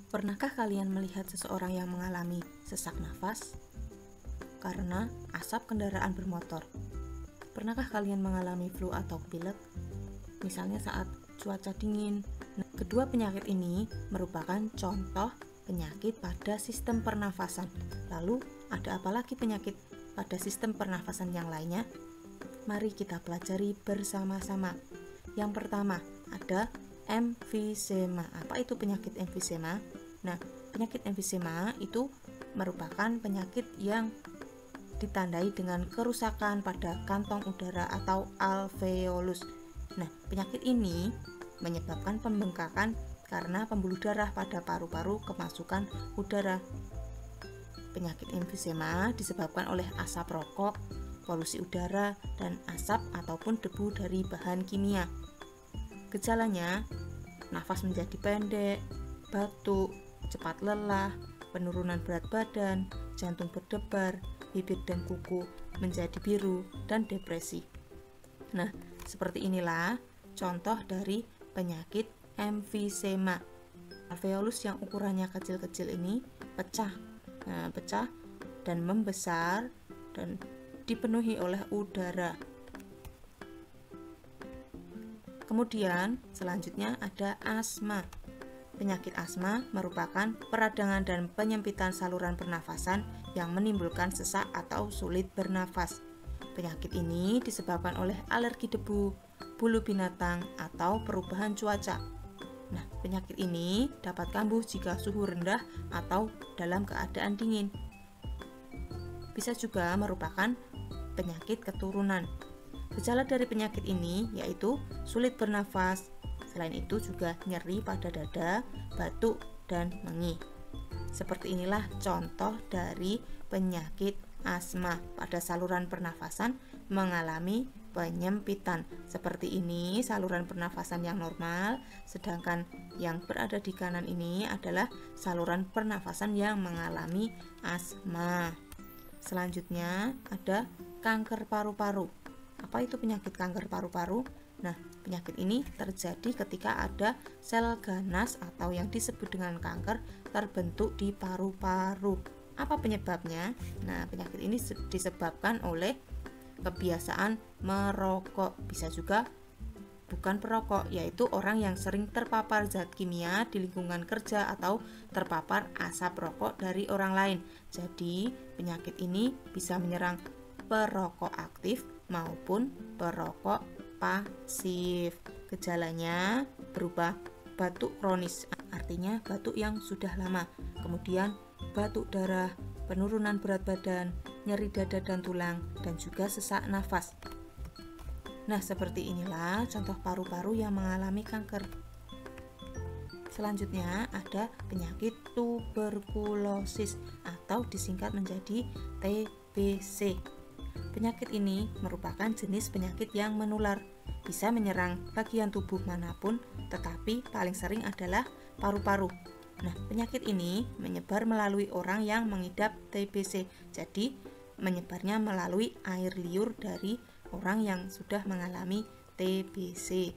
Pernahkah kalian melihat seseorang yang mengalami sesak nafas karena asap kendaraan bermotor? Pernahkah kalian mengalami flu atau pilek, misalnya saat cuaca dingin? Nah, kedua penyakit ini merupakan contoh penyakit pada sistem pernafasan. Lalu, ada apa lagi penyakit pada sistem pernafasan yang lainnya? Mari kita pelajari bersama-sama. Yang pertama, ada emfisema. Apa itu penyakit emfisema? Nah, penyakit emfisema itu merupakan penyakit yang ditandai dengan kerusakan pada kantong udara atau alveolus. Nah, penyakit ini menyebabkan pembengkakan karena pembuluh darah pada paru-paru kemasukan udara. Penyakit emfisema disebabkan oleh asap rokok, polusi udara, dan asap ataupun debu dari bahan kimia. Gejalanya, nafas menjadi pendek, batuk, cepat lelah, penurunan berat badan, jantung berdebar, bibir dan kuku menjadi biru, dan depresi. Nah, seperti inilah contoh dari penyakit emfisema. Alveolus yang ukurannya kecil-kecil ini pecah dan membesar dan dipenuhi oleh udara. Kemudian selanjutnya ada asma. Penyakit asma merupakan peradangan dan penyempitan saluran pernafasan yang menimbulkan sesak atau sulit bernafas. Penyakit ini disebabkan oleh alergi debu, bulu binatang, atau perubahan cuaca. Nah, penyakit ini dapat kambuh jika suhu rendah atau dalam keadaan dingin. Bisa juga merupakan penyakit keturunan. Gejala dari penyakit ini yaitu sulit bernafas. Selain itu juga nyeri pada dada, batuk, dan mengih. Seperti inilah contoh dari penyakit asma pada saluran pernafasan mengalami penyempitan. Seperti ini saluran pernafasan yang normal, sedangkan yang berada di kanan ini adalah saluran pernafasan yang mengalami asma. Selanjutnya ada kanker paru-paru. Apa itu penyakit kanker paru-paru? Nah, penyakit ini terjadi ketika ada sel ganas atau yang disebut dengan kanker terbentuk di paru-paru. Apa penyebabnya? Nah, penyakit ini disebabkan oleh kebiasaan merokok. Bisa juga bukan perokok, yaitu orang yang sering terpapar zat kimia di lingkungan kerja atau terpapar asap rokok dari orang lain. Jadi, penyakit ini bisa menyerang perokok aktif maupun perokok pasif. Gejalanya berupa batuk kronis, artinya batuk yang sudah lama, kemudian batuk darah, penurunan berat badan, nyeri dada dan tulang, dan juga sesak nafas. Nah, seperti inilah contoh paru-paru yang mengalami kanker. Selanjutnya ada penyakit tuberkulosis atau disingkat menjadi TBC. Penyakit ini merupakan jenis penyakit yang menular, bisa menyerang bagian tubuh manapun, tetapi paling sering adalah paru-paru. Nah, penyakit ini menyebar melalui orang yang mengidap TBC, jadi menyebarnya melalui air liur dari orang yang sudah mengalami TBC.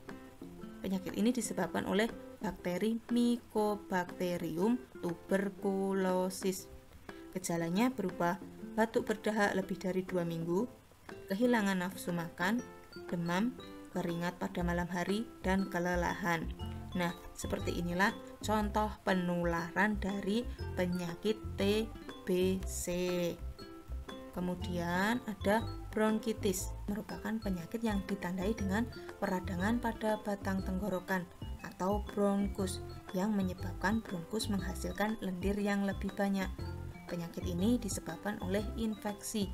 Penyakit ini disebabkan oleh bakteri Mycobacterium tuberculosis. Gejalanya berupa batuk berdahak lebih dari 2 minggu, kehilangan nafsu makan, demam, keringat pada malam hari, dan kelelahan. Nah, seperti inilah contoh penularan dari penyakit TBC. Kemudian ada bronkitis, merupakan penyakit yang ditandai dengan peradangan pada batang tenggorokan atau bronkus yang menyebabkan bronkus menghasilkan lendir yang lebih banyak. Penyakit ini disebabkan oleh infeksi.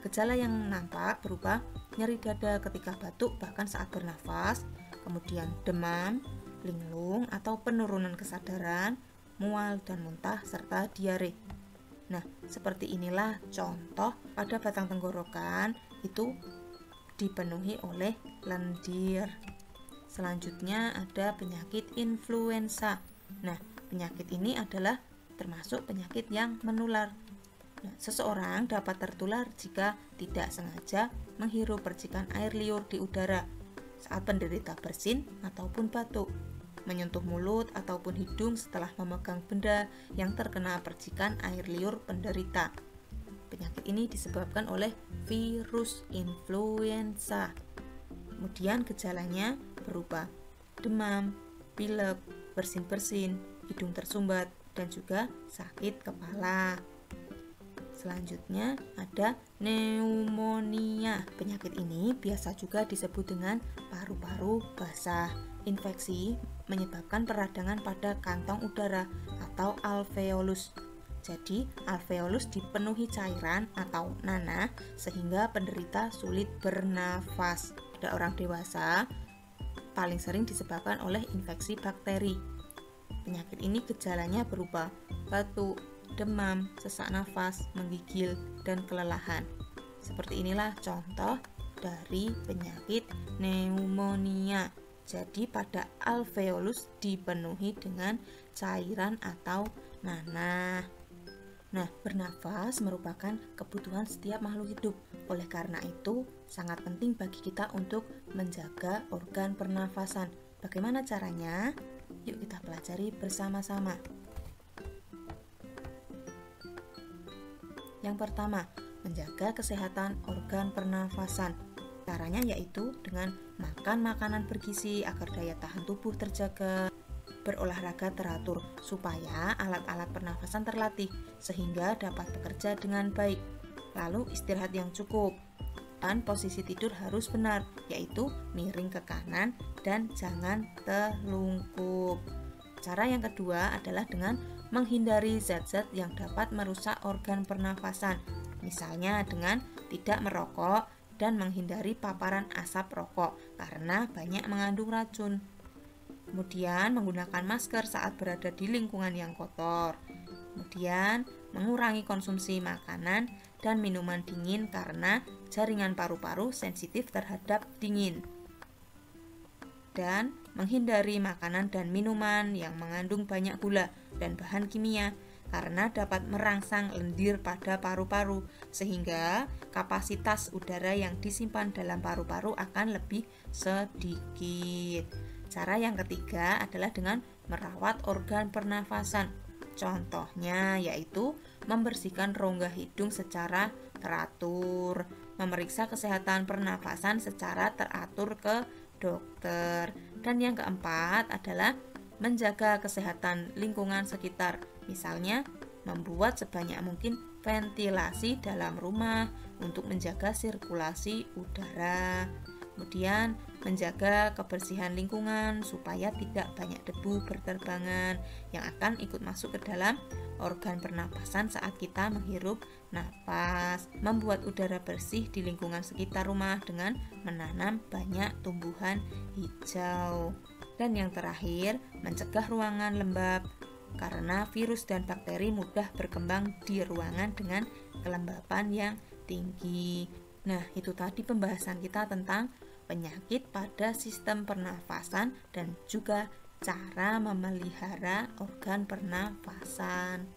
Gejala yang nampak berupa nyeri dada ketika batuk bahkan saat bernafas, kemudian demam, linglung atau penurunan kesadaran, mual dan muntah, serta diare. Nah, seperti inilah contoh pada batang tenggorokan itu dipenuhi oleh lendir. Selanjutnya ada penyakit influenza. Nah, penyakit ini adalah termasuk penyakit yang menular. Nah, seseorang dapat tertular jika tidak sengaja menghirup percikan air liur di udara saat penderita bersin ataupun batuk. menyentuh mulut ataupun hidung setelah memegang benda yang terkena percikan air liur penderita. Penyakit ini disebabkan oleh virus influenza. Kemudian gejalanya berupa demam, pilek, bersin-bersin, hidung tersumbat, dan juga sakit kepala. Selanjutnya ada pneumonia. Penyakit ini biasa juga disebut dengan paru-paru basah. Infeksi menyebabkan peradangan pada kantong udara atau alveolus. Jadi, alveolus dipenuhi cairan atau nanah sehingga penderita sulit bernafas. Pada orang dewasa, paling sering disebabkan oleh infeksi bakteri. Penyakit ini gejalanya berupa batuk, demam, sesak nafas, menggigil, dan kelelahan. Seperti inilah contoh dari penyakit pneumonia. Jadi pada alveolus dipenuhi dengan cairan atau nanah. Nah, bernafas merupakan kebutuhan setiap makhluk hidup. Oleh karena itu, sangat penting bagi kita untuk menjaga organ pernafasan. Bagaimana caranya? Yuk kita pelajari bersama-sama. Yang pertama, menjaga kesehatan organ pernafasan. Caranya yaitu dengan makan makanan bergizi agar daya tahan tubuh terjaga, berolahraga teratur supaya alat-alat pernafasan terlatih sehingga dapat bekerja dengan baik. Lalu istirahat yang cukup. Dan posisi tidur harus benar, yaitu miring ke kanan dan jangan telungkup. Cara yang kedua adalah dengan menghindari zat-zat yang dapat merusak organ pernafasan. Misalnya dengan tidak merokok dan menghindari paparan asap rokok karena banyak mengandung racun. Kemudian menggunakan masker saat berada di lingkungan yang kotor. Kemudian mengurangi konsumsi makanan dan minuman dingin karena jaringan paru-paru sensitif terhadap dingin. Dan menghindari makanan dan minuman yang mengandung banyak gula dan bahan kimia karena dapat merangsang lendir pada paru-paru sehingga kapasitas udara yang disimpan dalam paru-paru akan lebih sedikit. Cara yang ketiga adalah dengan merawat organ pernafasan. Contohnya yaitu membersihkan rongga hidung secara teratur, memeriksa kesehatan pernafasan secara teratur ke dokter. Dan yang keempat adalah menjaga kesehatan lingkungan sekitar. Misalnya, membuat sebanyak mungkin ventilasi dalam rumah untuk menjaga sirkulasi udara. Kemudian menjaga kebersihan lingkungan supaya tidak banyak debu berterbangan yang akan ikut masuk ke dalam organ pernapasan saat kita menghirup napas. Membuat udara bersih di lingkungan sekitar rumah dengan menanam banyak tumbuhan hijau. Dan yang terakhir, mencegah ruangan lembab karena virus dan bakteri mudah berkembang di ruangan dengan kelembapan yang tinggi. Nah, itu tadi pembahasan kita tentang penyakit pada sistem pernafasan dan juga cara memelihara organ pernafasan.